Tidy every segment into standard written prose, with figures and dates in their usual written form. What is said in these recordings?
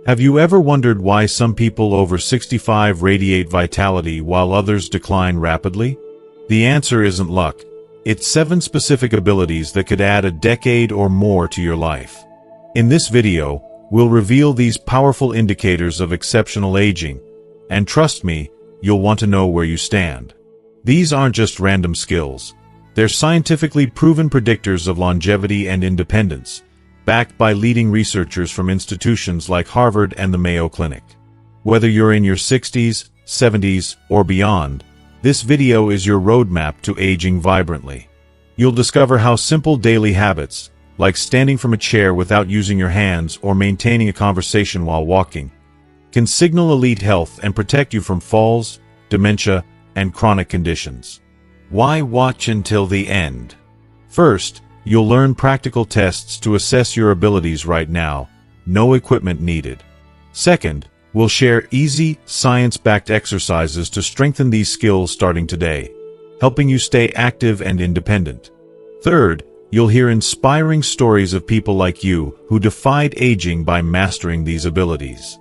Have you ever wondered why some people over 65 radiate vitality while others decline rapidly? The answer isn't luck. It's 7 specific abilities that could add a decade or more to your life. In this video, we'll reveal these powerful indicators of exceptional aging, and trust me, you'll want to know where you stand. These aren't just random skills. They're scientifically proven predictors of longevity and independence, backed by leading researchers from institutions like Harvard and the Mayo Clinic. Whether you're in your 60s, 70s, or beyond, this video is your roadmap to aging vibrantly. You'll discover how simple daily habits, like standing from a chair without using your hands or maintaining a conversation while walking, can signal elite health and protect you from falls, dementia, and chronic conditions. Why watch until the end? First, you'll learn practical tests to assess your abilities right now, no equipment needed. Second, we'll share easy, science-backed exercises to strengthen these skills starting today, helping you stay active and independent. Third, you'll hear inspiring stories of people like you who defied aging by mastering these abilities.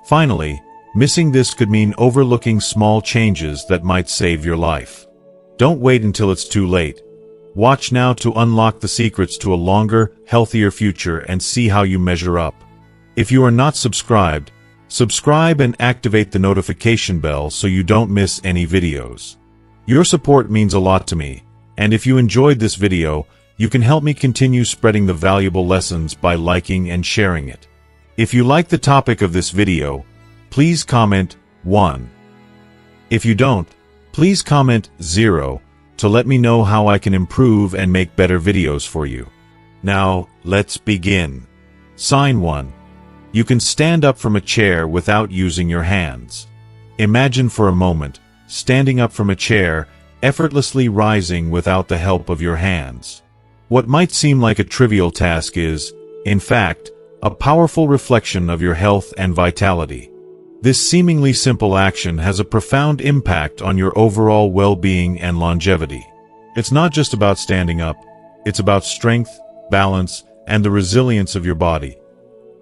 Finally, missing this could mean overlooking small changes that might save your life. Don't wait until it's too late. Watch now to unlock the secrets to a longer, healthier future and see how you measure up. If you are not subscribed, subscribe and activate the notification bell so you don't miss any videos. Your support means a lot to me, and if you enjoyed this video, you can help me continue spreading the valuable lessons by liking and sharing it. If you like the topic of this video, please comment 1. If you don't, please comment 0 to let me know how I can improve and make better videos for you. Now, let's begin. Sign 1. You can stand up from a chair without using your hands. Imagine for a moment, standing up from a chair, effortlessly rising without the help of your hands. What might seem like a trivial task is, in fact, a powerful reflection of your health and vitality. This seemingly simple action has a profound impact on your overall well-being and longevity. It's not just about standing up, it's about strength, balance, and the resilience of your body.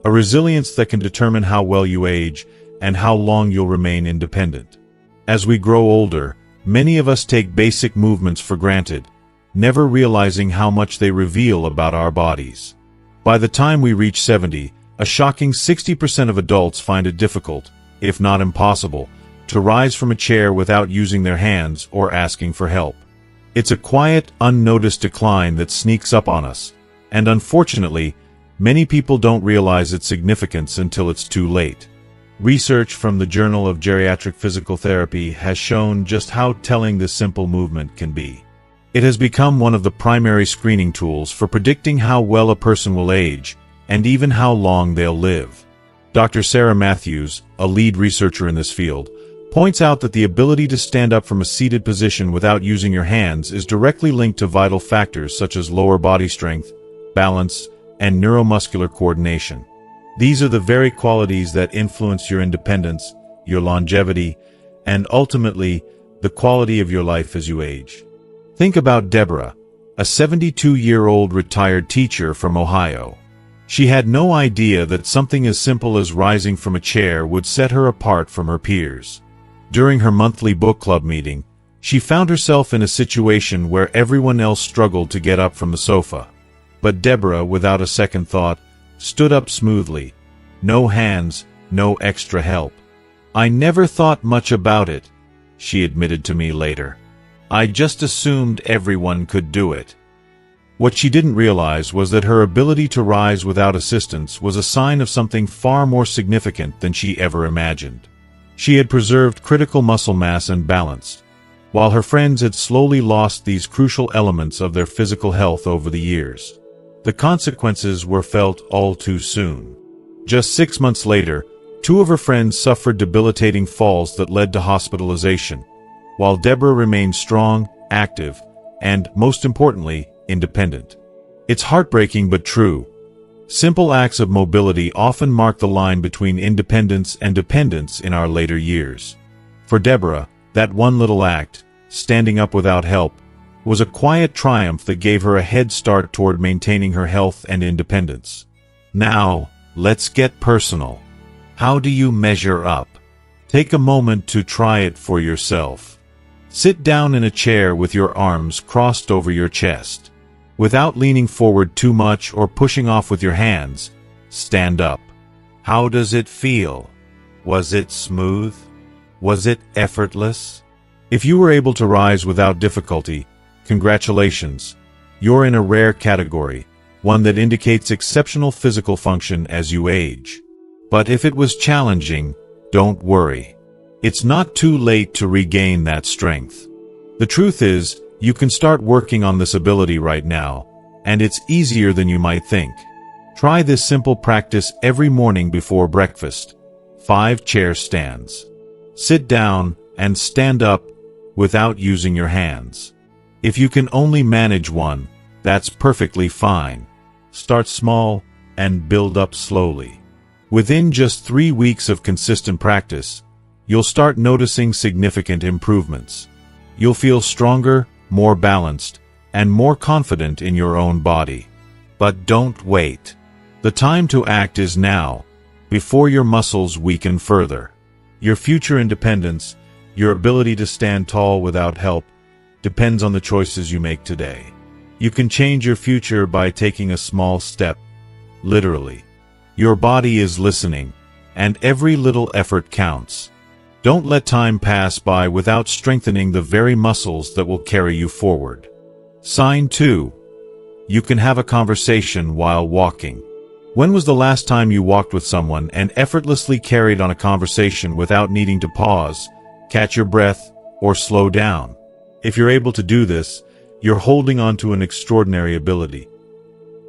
A resilience that can determine how well you age and how long you'll remain independent. As we grow older, many of us take basic movements for granted, never realizing how much they reveal about our bodies. By the time we reach 70, a shocking 60% of adults find it difficult, if not impossible, to rise from a chair without using their hands or asking for help. It's a quiet, unnoticed decline that sneaks up on us, and unfortunately, many people don't realize its significance until it's too late. Research from the Journal of Geriatric Physical Therapy has shown just how telling this simple movement can be. It has become one of the primary screening tools for predicting how well a person will age, and even how long they'll live. Dr. Sarah Matthews, a lead researcher in this field, points out that the ability to stand up from a seated position without using your hands is directly linked to vital factors such as lower body strength, balance, and neuromuscular coordination. These are the very qualities that influence your independence, your longevity, and ultimately, the quality of your life as you age. Think about Deborah, a 72-year-old retired teacher from Ohio. She had no idea that something as simple as rising from a chair would set her apart from her peers. During her monthly book club meeting, she found herself in a situation where everyone else struggled to get up from the sofa. But Deborah, without a second thought, stood up smoothly. No hands, no extra help. "I never thought much about it," she admitted to me later. "I just assumed everyone could do it." What she didn't realize was that her ability to rise without assistance was a sign of something far more significant than she ever imagined. She had preserved critical muscle mass and balance, while her friends had slowly lost these crucial elements of their physical health over the years. The consequences were felt all too soon. Just 6 months later, 2 of her friends suffered debilitating falls that led to hospitalization, while Deborah remained strong, active, and, most importantly, independent. It's heartbreaking but true. Simple acts of mobility often mark the line between independence and dependence in our later years. For Deborah, that one little act, standing up without help, was a quiet triumph that gave her a head start toward maintaining her health and independence. Now, let's get personal. How do you measure up? Take a moment to try it for yourself. Sit down in a chair with your arms crossed over your chest. Without leaning forward too much or pushing off with your hands, stand up. How does it feel? Was it smooth? Was it effortless? If you were able to rise without difficulty, congratulations. You're in a rare category, one that indicates exceptional physical function as you age. But if it was challenging, don't worry. It's not too late to regain that strength. The truth is, you can start working on this ability right now, and it's easier than you might think. Try this simple practice every morning before breakfast. 5 chair stands. Sit down and stand up without using your hands. If you can only manage one, that's perfectly fine. Start small and build up slowly. Within just 3 weeks of consistent practice, you'll start noticing significant improvements. You'll feel stronger, more balanced, and more confident in your own body. But don't wait. The time to act is now, before your muscles weaken further. Your future independence, your ability to stand tall without help, depends on the choices you make today. You can change your future by taking a small step, literally. Your body is listening, and every little effort counts. Don't let time pass by without strengthening the very muscles that will carry you forward. Sign 2. You can have a conversation while walking. When was the last time you walked with someone and effortlessly carried on a conversation without needing to pause, catch your breath, or slow down? If you're able to do this, you're holding on to an extraordinary ability.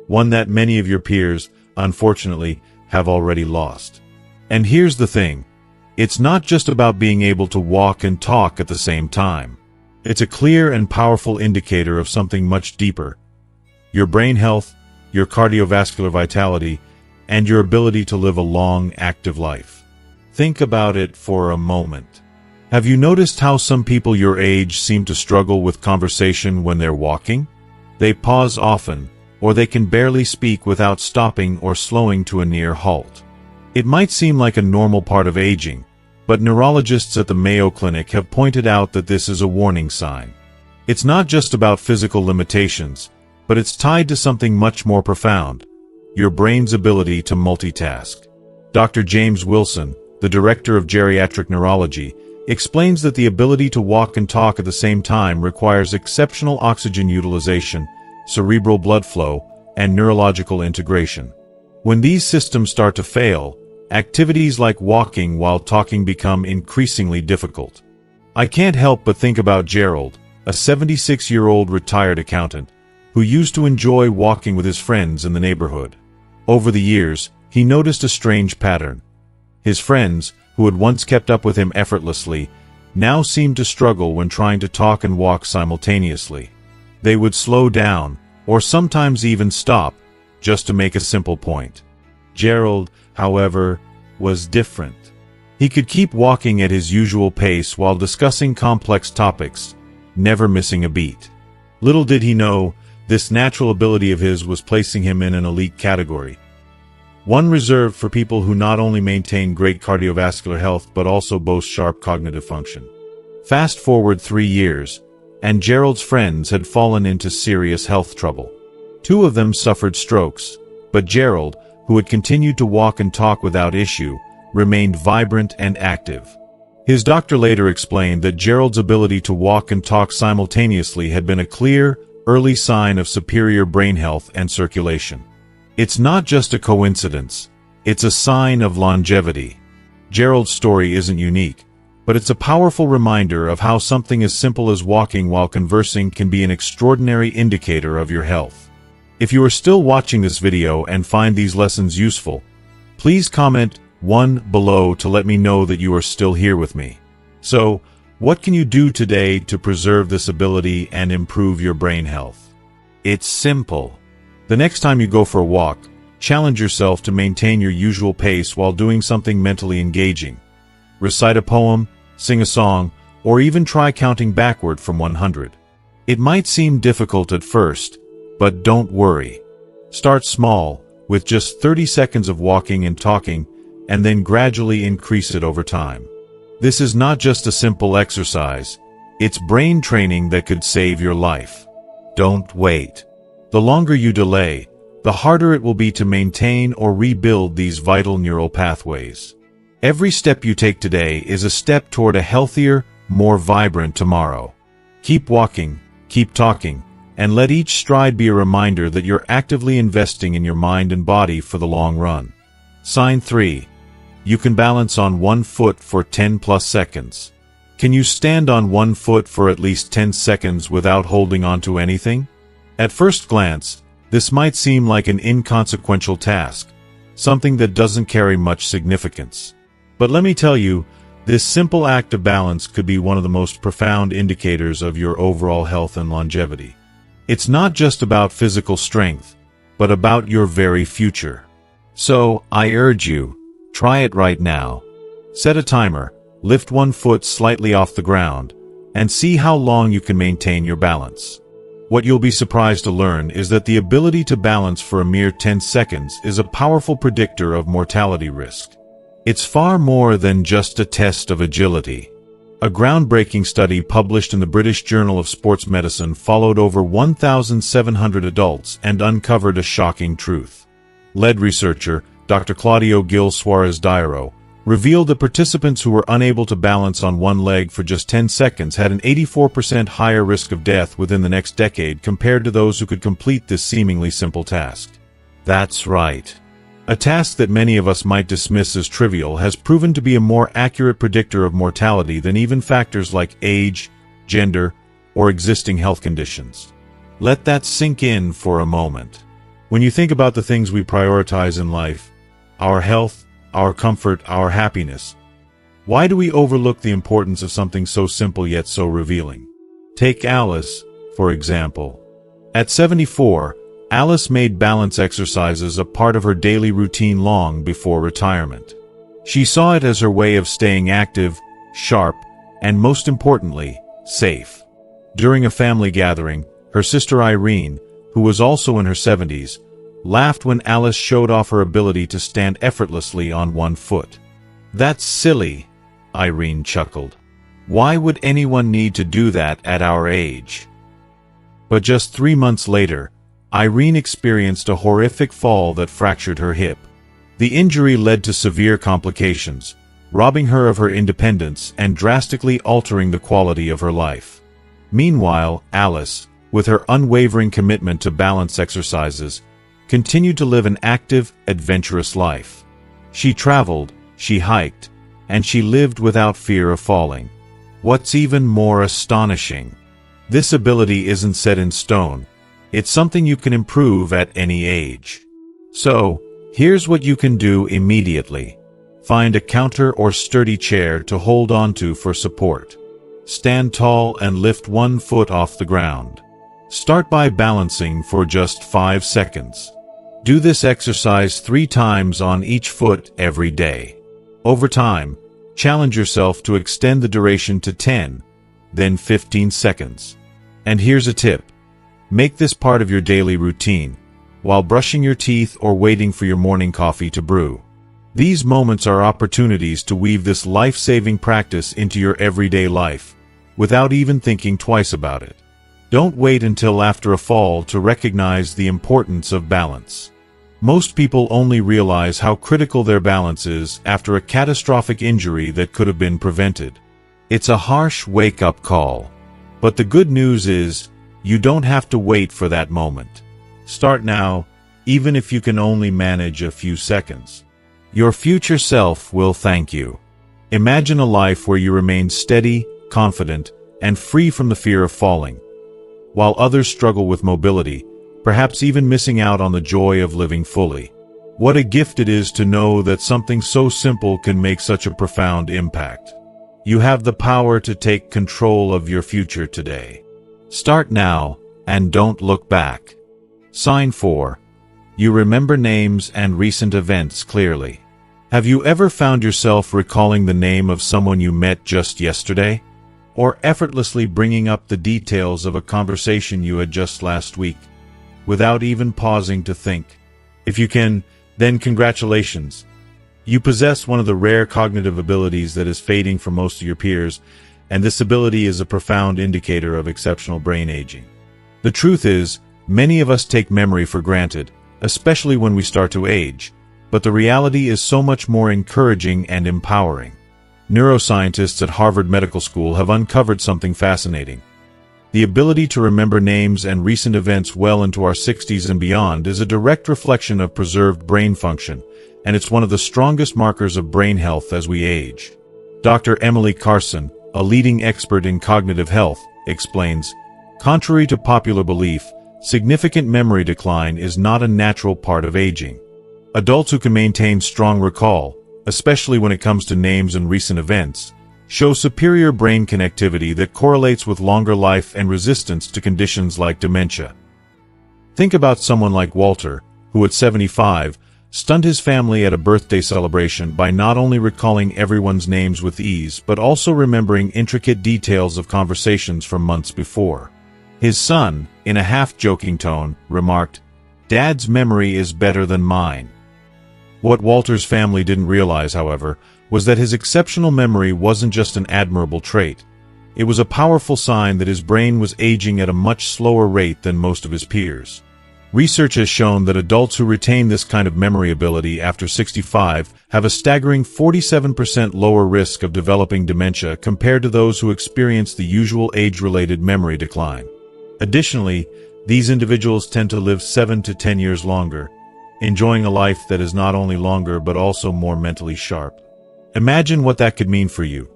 One that many of your peers, unfortunately, have already lost. And here's the thing. It's not just about being able to walk and talk at the same time. It's a clear and powerful indicator of something much deeper. Your brain health, your cardiovascular vitality, and your ability to live a long, active life. Think about it for a moment. Have you noticed how some people your age seem to struggle with conversation when they're walking? They pause often, or they can barely speak without stopping or slowing to a near halt. It might seem like a normal part of aging, but neurologists at the Mayo Clinic have pointed out that this is a warning sign. It's not just about physical limitations, but it's tied to something much more profound, your brain's ability to multitask. Dr. James Wilson, the director of geriatric neurology, explains that the ability to walk and talk at the same time requires exceptional oxygen utilization, cerebral blood flow, and neurological integration. When these systems start to fail, activities like walking while talking become increasingly difficult. I can't help but think about Gerald, a 76-year-old retired accountant, who used to enjoy walking with his friends in the neighborhood. Over the years, he noticed a strange pattern. His friends, who had once kept up with him effortlessly, now seemed to struggle when trying to talk and walk simultaneously. They would slow down, or sometimes even stop, just to make a simple point. Gerald, however, was different. He could keep walking at his usual pace while discussing complex topics, never missing a beat. Little did he know, this natural ability of his was placing him in an elite category. One reserved for people who not only maintain great cardiovascular health but also boast sharp cognitive function. Fast forward 3 years, and Gerald's friends had fallen into serious health trouble. 2 of them suffered strokes, but Gerald, who had continued to walk and talk without issue, remained vibrant and active. His doctor later explained that Gerald's ability to walk and talk simultaneously had been a clear, early sign of superior brain health and circulation. It's not just a coincidence, it's a sign of longevity. Gerald's story isn't unique, but it's a powerful reminder of how something as simple as walking while conversing can be an extraordinary indicator of your health. If you are still watching this video and find these lessons useful, please comment 1 below to let me know that you are still here with me. So, what can you do today to preserve this ability and improve your brain health? It's simple. The next time you go for a walk, challenge yourself to maintain your usual pace while doing something mentally engaging. Recite a poem, sing a song, or even try counting backward from 100. It might seem difficult at first, but don't worry. Start small, with just 30 seconds of walking and talking, and then gradually increase it over time. This is not just a simple exercise, it's brain training that could save your life. Don't wait. The longer you delay, the harder it will be to maintain or rebuild these vital neural pathways. Every step you take today is a step toward a healthier, more vibrant tomorrow. Keep walking, keep talking, and let each stride be a reminder that you're actively investing in your mind and body for the long run. Sign 3. You can balance on one foot for 10+ seconds. Can you stand on one foot for at least 10 seconds without holding onto anything? At first glance, this might seem like an inconsequential task, something that doesn't carry much significance. But let me tell you, this simple act of balance could be one of the most profound indicators of your overall health and longevity. It's not just about physical strength, but about your very future. So, I urge you, try it right now. Set a timer, lift one foot slightly off the ground, and see how long you can maintain your balance. What you'll be surprised to learn is that the ability to balance for a mere 10 seconds is a powerful predictor of mortality risk. It's far more than just a test of agility. A groundbreaking study published in the British Journal of Sports Medicine followed over 1,700 adults and uncovered a shocking truth. Lead researcher, Dr. Claudio Gil Suarez-Diero, revealed that participants who were unable to balance on one leg for just 10 seconds had an 84% higher risk of death within the next decade compared to those who could complete this seemingly simple task. That's right. A task that many of us might dismiss as trivial has proven to be a more accurate predictor of mortality than even factors like age, gender, or existing health conditions. Let that sink in for a moment. When you think about the things we prioritize in life, our health, our comfort, our happiness, why do we overlook the importance of something so simple yet so revealing? Take Alice, for example. At 74, Alice made balance exercises a part of her daily routine long before retirement. She saw it as her way of staying active, sharp, and most importantly, safe. During a family gathering, her sister Irene, who was also in her 70s, laughed when Alice showed off her ability to stand effortlessly on one foot. "That's silly," Irene chuckled. "Why would anyone need to do that at our age?" But just 3 months later, Irene experienced a horrific fall that fractured her hip. The injury led to severe complications, robbing her of her independence and drastically altering the quality of her life. Meanwhile, Alice, with her unwavering commitment to balance exercises, continued to live an active, adventurous life. She traveled, she hiked, and she lived without fear of falling. What's even more astonishing, this ability isn't set in stone. It's something you can improve at any age. So, here's what you can do immediately. Find a counter or sturdy chair to hold onto for support. Stand tall and lift one foot off the ground. Start by balancing for just 5 seconds. Do this exercise 3 times on each foot every day. Over time, challenge yourself to extend the duration to 10, then 15 seconds. And here's a tip. Make this part of your daily routine, while brushing your teeth or waiting for your morning coffee to brew. These moments are opportunities to weave this life-saving practice into your everyday life, without even thinking twice about it. Don't wait until after a fall to recognize the importance of balance. Most people only realize how critical their balance is after a catastrophic injury that could have been prevented. It's a harsh wake-up call. But the good news is, you don't have to wait for that moment. Start now, even if you can only manage a few seconds. Your future self will thank you. Imagine a life where you remain steady, confident, and free from the fear of falling, while others struggle with mobility, perhaps even missing out on the joy of living fully. What a gift it is to know that something so simple can make such a profound impact. You have the power to take control of your future today. Start now, and don't look back. Sign 4. You remember names and recent events clearly. Have you ever found yourself recalling the name of someone you met just yesterday? Or effortlessly bringing up the details of a conversation you had just last week, without even pausing to think? If you can, then congratulations. You possess one of the rare cognitive abilities that is fading for most of your peers, and this ability is a profound indicator of exceptional brain aging. The truth is, many of us take memory for granted, especially when we start to age, but the reality is so much more encouraging and empowering. Neuroscientists at Harvard Medical School have uncovered something fascinating. The ability to remember names and recent events well into our 60s and beyond is a direct reflection of preserved brain function, and it's one of the strongest markers of brain health as we age. Dr. Emily Carson, a leading expert in cognitive health, explains, contrary to popular belief, significant memory decline is not a natural part of aging. Adults who can maintain strong recall, especially when it comes to names and recent events, show superior brain connectivity that correlates with longer life and resistance to conditions like dementia. Think about someone like Walter, who at 75, stunned his family at a birthday celebration by not only recalling everyone's names with ease but also remembering intricate details of conversations from months before. His son, in a half-joking tone, remarked, "Dad's memory is better than mine." What Walter's family didn't realize, however, was that his exceptional memory wasn't just an admirable trait. It was a powerful sign that his brain was aging at a much slower rate than most of his peers. Research has shown that adults who retain this kind of memory ability after 65 have a staggering 47% lower risk of developing dementia compared to those who experience the usual age-related memory decline. Additionally, these individuals tend to live 7 to 10 years longer, enjoying a life that is not only longer but also more mentally sharp. Imagine what that could mean for you.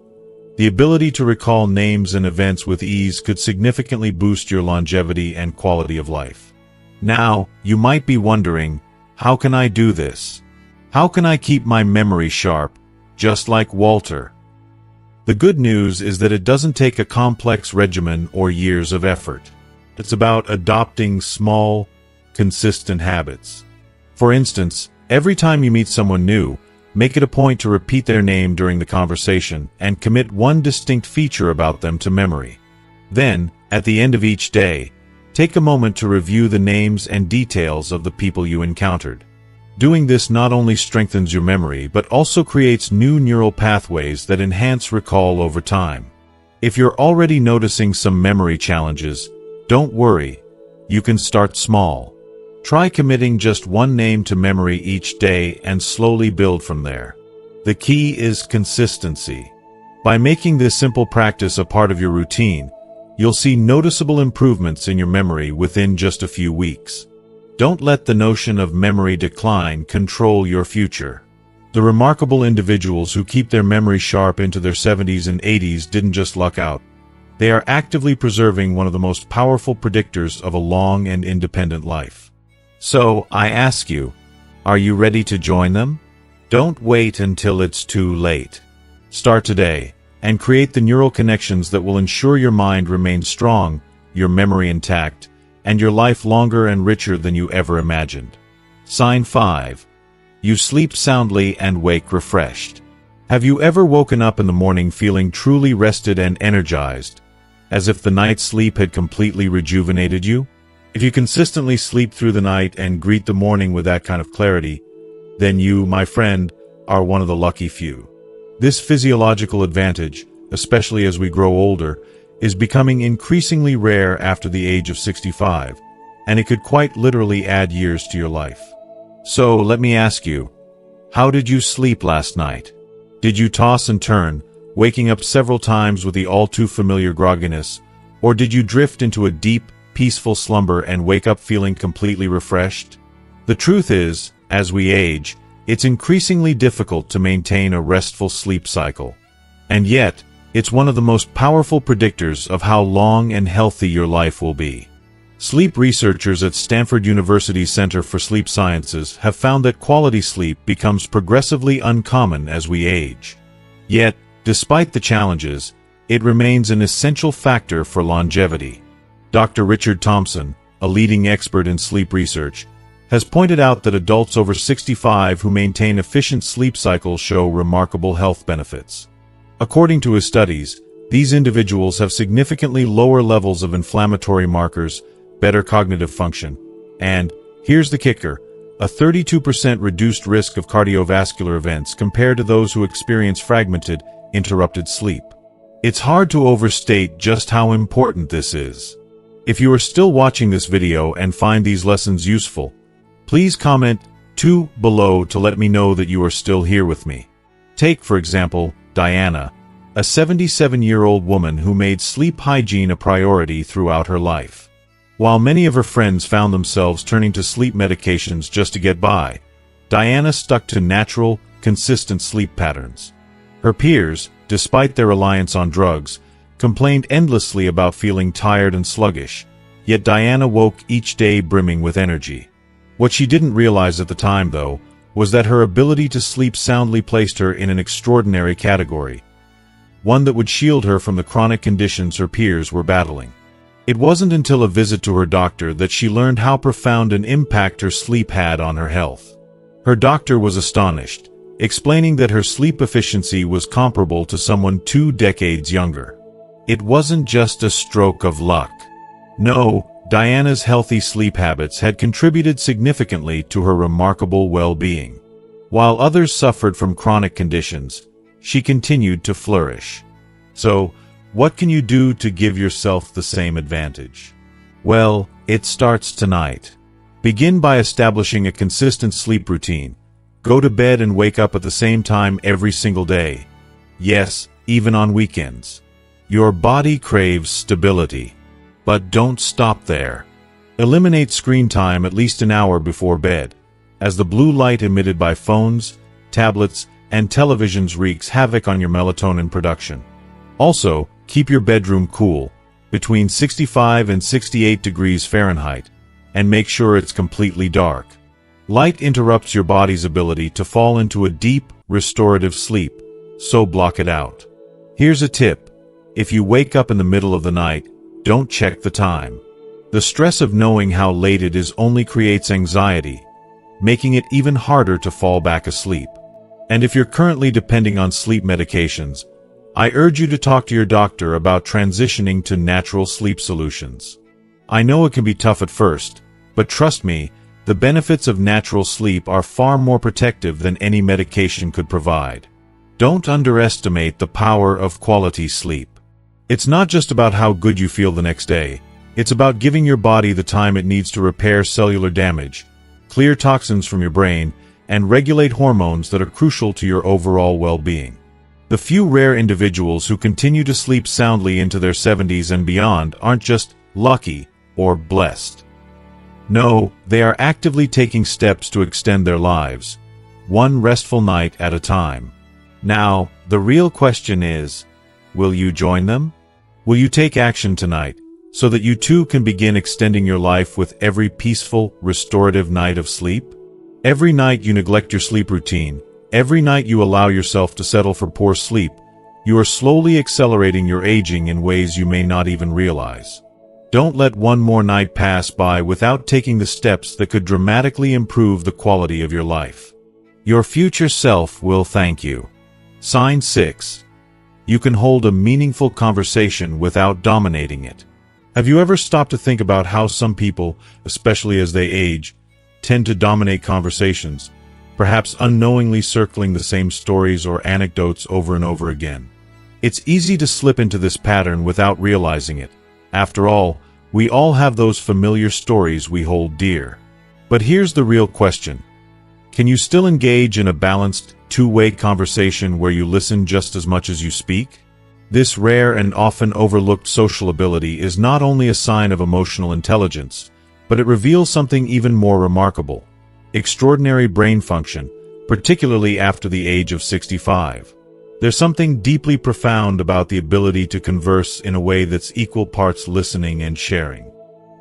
The ability to recall names and events with ease could significantly boost your longevity and quality of life. Now, you might be wondering, how can I do this? How can I keep my memory sharp, just like Walter? The good news is that it doesn't take a complex regimen or years of effort. It's about adopting small, consistent habits. For instance, every time you meet someone new, make it a point to repeat their name during the conversation and commit one distinct feature about them to memory. Then, at the end of each day, take a moment to review the names and details of the people you encountered. Doing this not only strengthens your memory but also creates new neural pathways that enhance recall over time. If you're already noticing some memory challenges, don't worry. You can start small. Try committing just one name to memory each day and slowly build from there. The key is consistency. By making this simple practice a part of your routine, you'll see noticeable improvements in your memory within just a few weeks. Don't let the notion of memory decline control your future. The remarkable individuals who keep their memory sharp into their 70s and 80s didn't just luck out. They are actively preserving one of the most powerful predictors of a long and independent life. So, I ask you, are you ready to join them? Don't wait until it's too late. Start today, and create the neural connections that will ensure your mind remains strong, your memory intact, and your life longer and richer than you ever imagined. Sign 5. You sleep soundly and wake refreshed. Have you ever woken up in the morning feeling truly rested and energized, as if the night's sleep had completely rejuvenated you? If you consistently sleep through the night and greet the morning with that kind of clarity, then you, my friend, are one of the lucky few. This physiological advantage, especially as we grow older, is becoming increasingly rare after the age of 65, and it could quite literally add years to your life. So, let me ask you, how did you sleep last night? Did you toss and turn, waking up several times with the all-too-familiar grogginess, or did you drift into a deep, peaceful slumber and wake up feeling completely refreshed? The truth is, as we age, it's increasingly difficult to maintain a restful sleep cycle. And yet, it's one of the most powerful predictors of how long and healthy your life will be. Sleep researchers at Stanford University's Center for Sleep Sciences have found that quality sleep becomes progressively uncommon as we age. Yet, despite the challenges, it remains an essential factor for longevity. Dr. Richard Thompson, a leading expert in sleep research, has pointed out that adults over 65 who maintain efficient sleep cycles show remarkable health benefits. According to his studies, these individuals have significantly lower levels of inflammatory markers, better cognitive function, and, here's the kicker, a 32% reduced risk of cardiovascular events compared to those who experience fragmented, interrupted sleep. It's hard to overstate just how important this is. If you are still watching this video and find these lessons useful, please comment 2 below to let me know that you are still here with me. Take, for example, Diana, a 77-year-old woman who made sleep hygiene a priority throughout her life. While many of her friends found themselves turning to sleep medications just to get by, Diana stuck to natural, consistent sleep patterns. Her peers, despite their reliance on drugs, complained endlessly about feeling tired and sluggish, yet Diana woke each day brimming with energy. What she didn't realize at the time, though, was that her ability to sleep soundly placed her in an extraordinary category, one that would shield her from the chronic conditions her peers were battling. It wasn't until a visit to her doctor that she learned how profound an impact her sleep had on her health. Her doctor was astonished, explaining that her sleep efficiency was comparable to someone 2 decades younger. It wasn't just a stroke of luck. No, Diana's healthy sleep habits had contributed significantly to her remarkable well-being. While others suffered from chronic conditions, she continued to flourish. So, what can you do to give yourself the same advantage? Well, it starts tonight. Begin by establishing a consistent sleep routine. Go to bed and wake up at the same time every single day. Yes, even on weekends. Your body craves stability. But don't stop there. Eliminate screen time at least an hour before bed, as the blue light emitted by phones, tablets, and televisions wreaks havoc on your melatonin production. Also, keep your bedroom cool, between 65 and 68 degrees Fahrenheit, and make sure it's completely dark. Light interrupts your body's ability to fall into a deep, restorative sleep, so block it out. Here's a tip. If you wake up in the middle of the night, don't check the time. The stress of knowing how late it is only creates anxiety, making it even harder to fall back asleep. And if you're currently depending on sleep medications, I urge you to talk to your doctor about transitioning to natural sleep solutions. I know it can be tough at first, but trust me, the benefits of natural sleep are far more protective than any medication could provide. Don't underestimate the power of quality sleep. It's not just about how good you feel the next day. It's about giving your body the time it needs to repair cellular damage, clear toxins from your brain, and regulate hormones that are crucial to your overall well-being. The few rare individuals who continue to sleep soundly into their 70s and beyond aren't just lucky or blessed. No, they are actively taking steps to extend their lives, one restful night at a time. Now, the real question is, will you join them? Will you take action tonight, so that you too can begin extending your life with every peaceful, restorative night of sleep? Every night you neglect your sleep routine, every night you allow yourself to settle for poor sleep, you are slowly accelerating your aging in ways you may not even realize. Don't let one more night pass by without taking the steps that could dramatically improve the quality of your life. Your future self will thank you. Sign 6. You can hold a meaningful conversation without dominating it. Have you ever stopped to think about how some people, especially as they age, tend to dominate conversations, perhaps unknowingly circling the same stories or anecdotes over and over again? It's easy to slip into this pattern without realizing it. After all, we all have those familiar stories we hold dear. But here's the real question. Can you still engage in a balanced, two-way conversation where you listen just as much as you speak? This rare and often overlooked social ability is not only a sign of emotional intelligence, but it reveals something even more remarkable: extraordinary brain function, particularly after the age of 65. There's something deeply profound about the ability to converse in a way that's equal parts listening and sharing.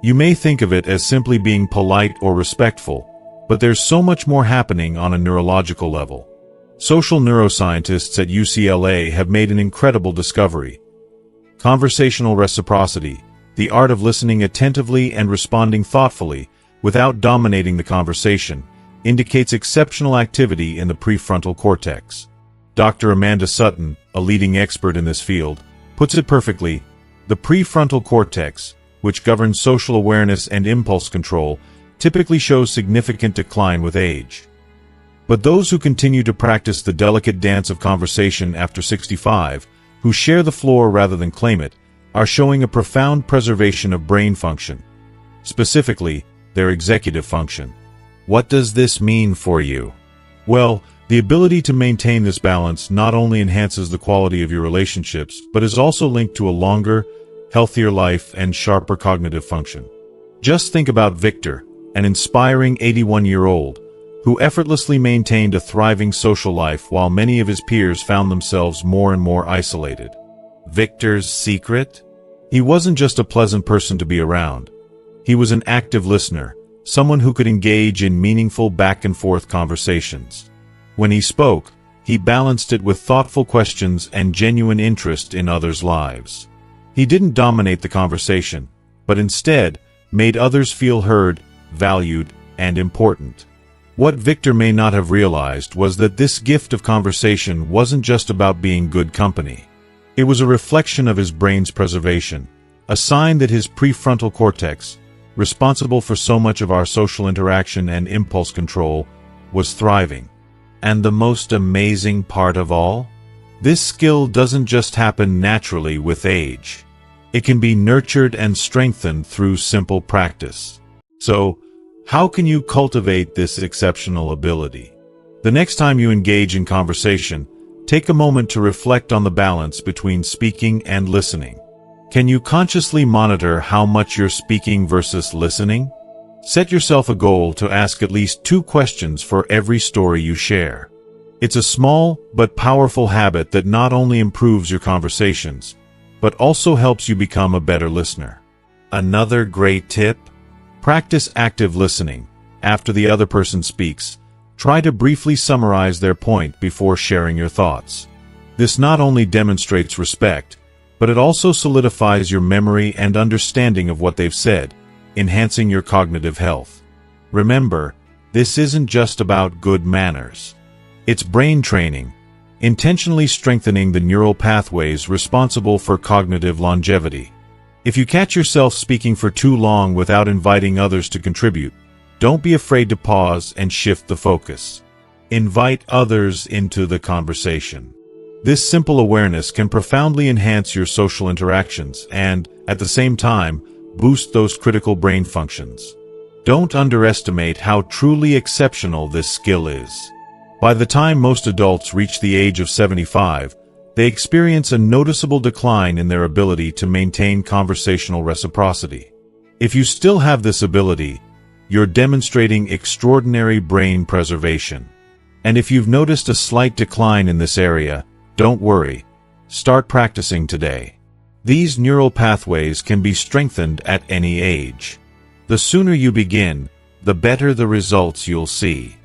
You may think of it as simply being polite or respectful, but there's so much more happening on a neurological level. Social neuroscientists at UCLA have made an incredible discovery. Conversational reciprocity, the art of listening attentively and responding thoughtfully without dominating the conversation, indicates exceptional activity in the prefrontal cortex. Dr. Amanda Sutton, a leading expert in this field, puts it perfectly: the prefrontal cortex, which governs social awareness and impulse control, typically shows significant decline with age. But those who continue to practice the delicate dance of conversation after 65, who share the floor rather than claim it, are showing a profound preservation of brain function, specifically their executive function. What does this mean for you? Well, the ability to maintain this balance not only enhances the quality of your relationships, but is also linked to a longer, healthier life and sharper cognitive function. Just think about Victor, an inspiring 81-year-old, who effortlessly maintained a thriving social life while many of his peers found themselves more and more isolated. Victor's secret? He wasn't just a pleasant person to be around. He was an active listener, someone who could engage in meaningful back-and-forth conversations. When he spoke, he balanced it with thoughtful questions and genuine interest in others' lives. He didn't dominate the conversation, but instead made others feel heard, valued, and important. What Victor may not have realized was that this gift of conversation wasn't just about being good company. It was a reflection of his brain's preservation, a sign that his prefrontal cortex, responsible for so much of our social interaction and impulse control, was thriving. And the most amazing part of all? This skill doesn't just happen naturally with age. It can be nurtured and strengthened through simple practice. So, how can you cultivate this exceptional ability? The next time you engage in conversation, take a moment to reflect on the balance between speaking and listening. Can you consciously monitor how much you're speaking versus listening? Set yourself a goal to ask at least 2 questions for every story you share. It's a small but powerful habit that not only improves your conversations, but also helps you become a better listener. Another great tip? Practice active listening. After the other person speaks, try to briefly summarize their point before sharing your thoughts. This not only demonstrates respect, but it also solidifies your memory and understanding of what they've said, enhancing your cognitive health. Remember, this isn't just about good manners. It's brain training, intentionally strengthening the neural pathways responsible for cognitive longevity. If you catch yourself speaking for too long without inviting others to contribute, don't be afraid to pause and shift the focus. Invite others into the conversation. This simple awareness can profoundly enhance your social interactions and, at the same time, boost those critical brain functions. Don't underestimate how truly exceptional this skill is. By the time most adults reach the age of 75, they experience a noticeable decline in their ability to maintain conversational reciprocity. If you still have this ability, you're demonstrating extraordinary brain preservation. And if you've noticed a slight decline in this area, don't worry. Start practicing today. These neural pathways can be strengthened at any age. The sooner you begin, the better the results you'll see.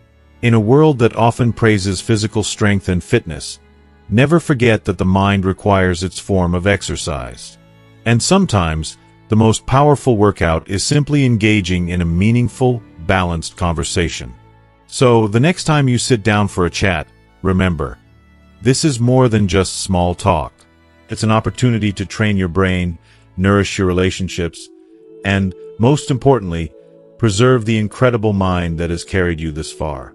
In a world that often praises physical strength and fitness, never forget that the mind requires its form of exercise. And sometimes, the most powerful workout is simply engaging in a meaningful, balanced conversation. So, the next time you sit down for a chat, remember, this is more than just small talk. It's an opportunity to train your brain, nourish your relationships, and, most importantly, preserve the incredible mind that has carried you this far.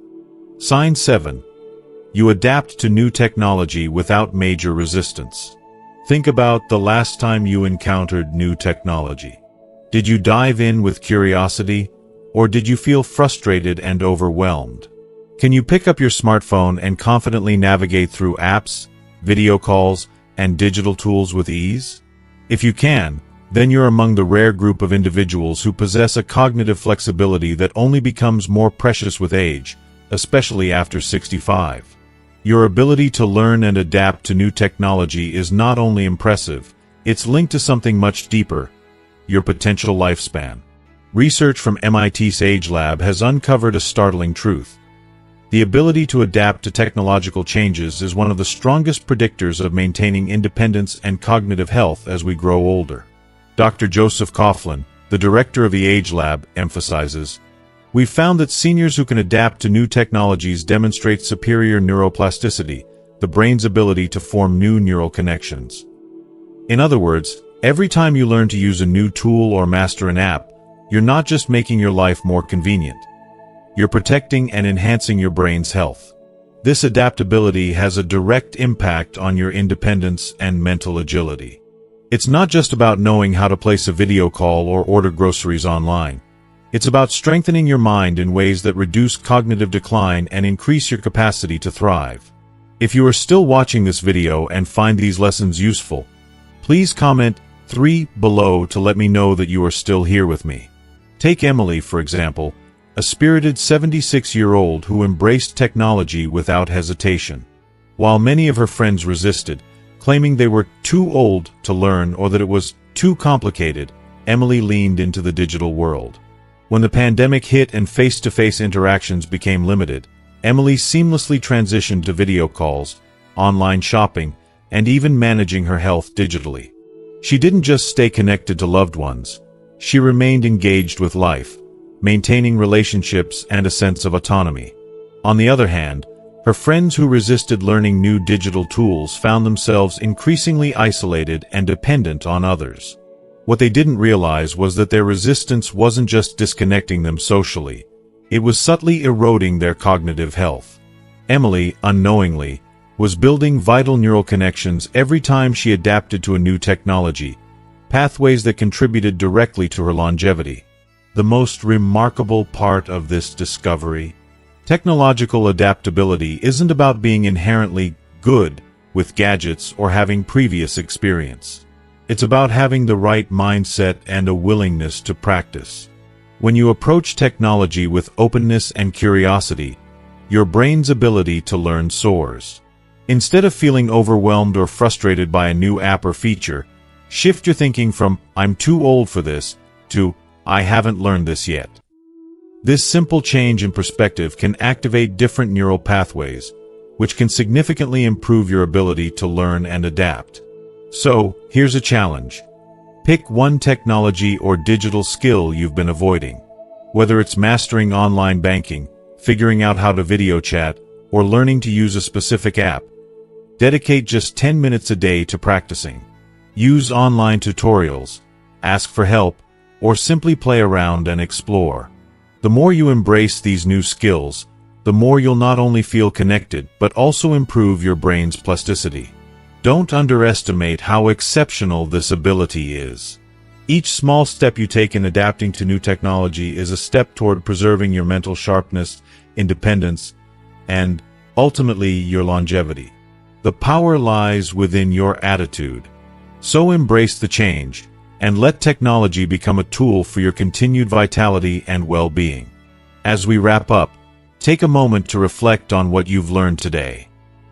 Sign 7. You adapt to new technology without major resistance. Think about the last time you encountered new technology. Did you dive in with curiosity, or did you feel frustrated and overwhelmed? Can you pick up your smartphone and confidently navigate through apps, video calls, and digital tools with ease? If you can, then you're among the rare group of individuals who possess a cognitive flexibility that only becomes more precious with age, especially after 65. Your ability to learn and adapt to new technology is not only impressive, it's linked to something much deeper, your potential lifespan. Research from MIT's Age Lab has uncovered a startling truth. The ability to adapt to technological changes is one of the strongest predictors of maintaining independence and cognitive health as we grow older. Dr. Joseph Coughlin, the director of the Age Lab, emphasizes, "We've found that seniors who can adapt to new technologies demonstrate superior neuroplasticity, the brain's ability to form new neural connections." In other words, every time you learn to use a new tool or master an app, you're not just making your life more convenient. You're protecting and enhancing your brain's health. This adaptability has a direct impact on your independence and mental agility. It's not just about knowing how to place a video call or order groceries online. It's about strengthening your mind in ways that reduce cognitive decline and increase your capacity to thrive. If you are still watching this video and find these lessons useful, please comment 3 below to let me know that you are still here with me. Take Emily, for example, a spirited 76-year-old who embraced technology without hesitation. While many of her friends resisted, claiming they were too old to learn or that it was too complicated, Emily leaned into the digital world. When the pandemic hit and face-to-face interactions became limited, Emily seamlessly transitioned to video calls, online shopping, and even managing her health digitally. She didn't just stay connected to loved ones. She remained engaged with life, maintaining relationships and a sense of autonomy. On the other hand, her friends who resisted learning new digital tools found themselves increasingly isolated and dependent on others. What they didn't realize was that their resistance wasn't just disconnecting them socially, it was subtly eroding their cognitive health. Emily, unknowingly, was building vital neural connections every time she adapted to a new technology, pathways that contributed directly to her longevity. The most remarkable part of this discovery: technological adaptability isn't about being inherently good with gadgets or having previous experience. It's about having the right mindset and a willingness to practice. When you approach technology with openness and curiosity, your brain's ability to learn soars. Instead of feeling overwhelmed or frustrated by a new app or feature, shift your thinking from "I'm too old for this" to "I haven't learned this yet." This simple change in perspective can activate different neural pathways, which can significantly improve your ability to learn and adapt. So, here's a challenge. Pick one technology or digital skill you've been avoiding. Whether it's mastering online banking, figuring out how to video chat, or learning to use a specific app, dedicate just 10 minutes a day to practicing. Use online tutorials, ask for help, or simply play around and explore. The more you embrace these new skills, the more you'll not only feel connected but also improve your brain's plasticity. Don't underestimate how exceptional this ability is. Each small step you take in adapting to new technology is a step toward preserving your mental sharpness, independence, and, ultimately, your longevity. The power lies within your attitude. So embrace the change, and let technology become a tool for your continued vitality and well-being. As we wrap up, take a moment to reflect on what you've learned today.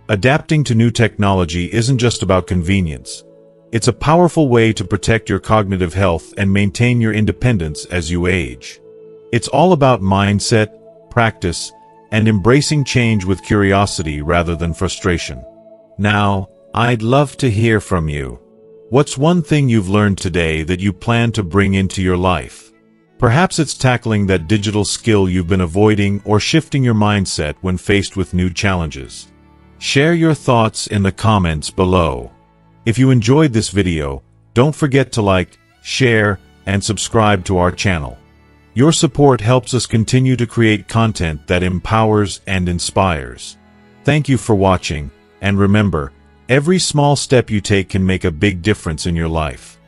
Adapting to new technology isn't just about convenience. It's a powerful way to protect your cognitive health and maintain your independence as you age. It's all about mindset, practice, and embracing change with curiosity rather than frustration. Now, I'd love to hear from you. What's one thing you've learned today that you plan to bring into your life? Perhaps it's tackling that digital skill you've been avoiding or shifting your mindset when faced with new challenges. Share your thoughts in the comments below. If you enjoyed this video, don't forget to like, share, and subscribe to our channel. Your support helps us continue to create content that empowers and inspires. Thank you for watching, and remember, every small step you take can make a big difference in your life.